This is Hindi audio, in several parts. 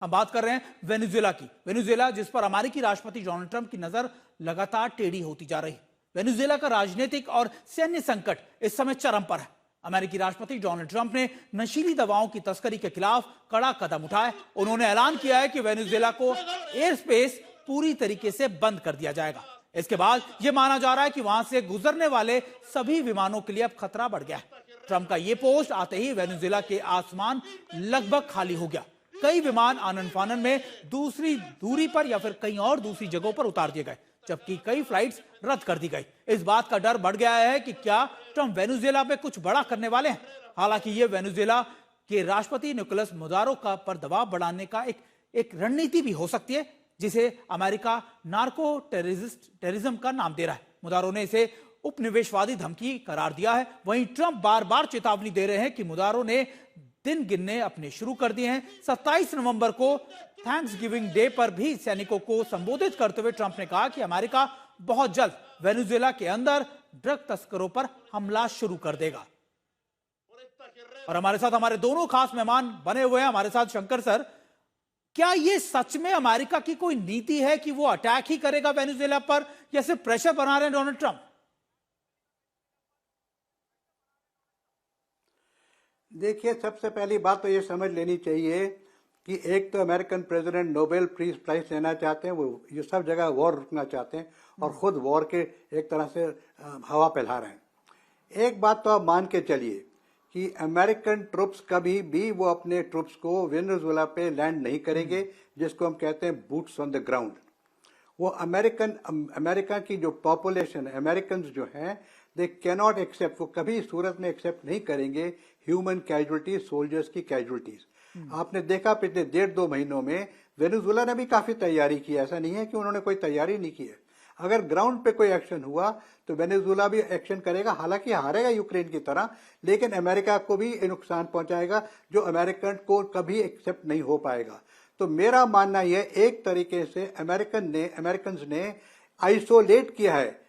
हम बात कर रहे हैं वेनेजुएला की। वेनेजुएला जिस पर अमेरिकी राष्ट्रपति डोनाल्ड ट्रंप की नजर लगातार टेढ़ी होती जा रही है। वेनेजुएला का राजनीतिक और सैन्य संकट इस समय चरम पर है। अमेरिकी राष्ट्रपति डोनाल्ड ट्रंप ने नशीली दवाओं की तस्करी के खिलाफ कड़ा कदम उठाए। उन्होंने ऐलान किया है कि वेनेजुएला को एयर स्पेस पूरी तरीके से बंद कर दिया जाएगा। इसके बाद यह माना जा रहा है कि वहां से गुजरने वाले सभी विमानों के लिए अब खतरा बढ़ गया है। ट्रंप का यह पोस्ट आते ही वेनेजुएला के आसमान लगभग खाली हो गया। कई विमान आनन फानन में दूसरी दूरी पर या फिर कहीं और दूसरी जगहों पर उतार दिए गए, जबकि कई फ्लाइट्स रद्द कर दी गई। इस बात का डर बढ़ गया है कि क्या ट्रंप वेनेजुएला पे कुछ बड़ा करने वाले हैं। हालांकि यह वेनेजुएला के राष्ट्रपति निकोलस मदुरो का पर दबाव बढ़ाने का एक रणनीति भी हो सकती है, जिसे अमेरिका नार्को टेररिज्म का नाम दे रहा है। मदुरो ने इसे उपनिवेशवादी धमकी करार दिया है। वहीं ट्रंप बार बार चेतावनी दे रहे हैं कि मदुरो ने दिन गिनने अपने शुरू कर दिए हैं। 27 नवंबर को थैंक्सगिविंग डे पर भी सैनिकों को संबोधित करते हुए ट्रंप ने कहा कि अमेरिका बहुत जल्द वेनेजुएला के अंदर ड्रग तस्करों पर हमला शुरू कर देगा। और हमारे साथ हमारे दोनों खास मेहमान बने हुए हैं। हमारे साथ शंकर सर, क्या यह सच में अमेरिका की कोई नीति है कि वो अटैक ही करेगा वेनेजुएला पर, या सिर्फ प्रेशर बना रहे हैं डोनाल्ड ट्रंप? देखिए, सबसे पहली बात तो ये समझ लेनी चाहिए कि एक तो American president Nobel peace prize लेना चाहते हैं, वो ये सब जगह वॉर रुकना चाहते हैं और खुद वॉर के एक तरह से हवा फैला रहे हैं। एक बात तो आप मान के चलिए कि अमेरिकन ट्रुप्स कभी भी वो अपने ट्रुप्स को वेनेजुएला पे लैंड नहीं करेंगे, जिसको हम कहते हैं बूट्स ऑन द ग्राउंड। वो अमेरिका की जो पॉपुलेशन है, अमेरिकन जो हैं, दे कैनॉट एक्सेप्ट, वो कभी इस सूरत में एक्सेप्ट नहीं करेंगे ह्यूमन कैजुअलिटीज, सोल्जर्स की कैजुअलिटीज। आपने देखा पिछले 1.5-2 महीनों में वेनेजुएला ने भी काफी तैयारी की, ऐसा नहीं है कि उन्होंने कोई तैयारी नहीं की है। अगर ग्राउंड पे कोई एक्शन हुआ तो वेनेजुएला भी एक्शन करेगा, हालांकि हारेगा यूक्रेन की तरह, लेकिन अमेरिका को भी नुकसान पहुंचाएगा जो अमेरिकन को कभी एक्सेप्ट नहीं हो पाएगा। तो मेरा मानना यह, एक तरीके से अमेरिकन ने आइसोलेट किया है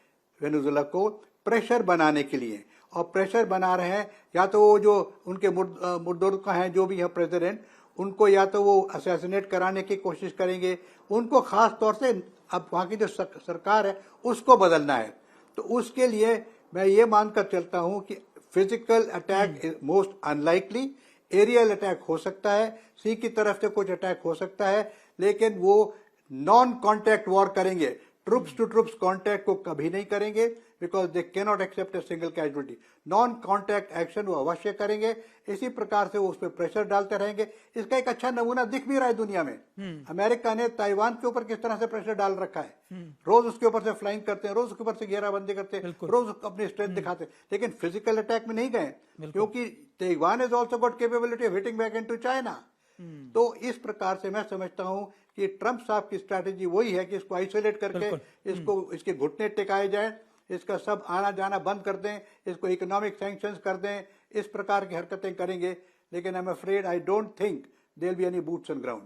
वेनेजुएला को प्रेशर बनाने के लिए, और प्रेशर बना रहे हैं या तो वो जो उनके मुर्दों हैं, जो भी है प्रेसिडेंट, उनको या तो वो असैसिनेट कराने की कोशिश करेंगे, उनको खास तौर से अब वहां की जो सरकार है उसको बदलना है। तो उसके लिए मैं ये मानकर चलता हूं कि physical attack is most unlikely, aerial attack हो सकता है, सी की तरफ से कुछ अटैक हो सकता है, लेकिन वो नॉन कॉन्टैक्ट वॉर करेंगे, ट्रुप्स टू ट्रुप्स कॉन्टैक्ट को कभी नहीं करेंगे, because they cannot accept a single casualty. Non contact action वो अवश्य करेंगे। इसी प्रकार से वो उस पर प्रेशर डालते रहेंगे। इसका एक अच्छा नमूना दिख भी रहा है दुनिया में। अमेरिका ने ताइवान के ऊपर किस तरह से प्रेशर डाल रखा है, रोज उसके ऊपर से फ्लाइंग करते हैं, रोज उसके ऊपर से घेराबंदी करते हैं, रोज अपनी स्ट्रेंथ दिखाते हैं, लेकिन फिजिकल अटैक में नहीं गए, क्योंकि Taiwan is also got capability of hitting back into China. तो इस प्रकार से मैं समझता हूं कि ट्रंप साहब की स्ट्रैटेजी वही है कि इसको आइसोलेट करके इसके घुटने टिकाए जाए, इसका सब आना जाना बंद कर दें, इसको इकोनॉमिक सैंक्शंस कर दें, इस प्रकार की हरकतें करेंगे। लेकिन I am afraid, I don't think there will be any boots on ground.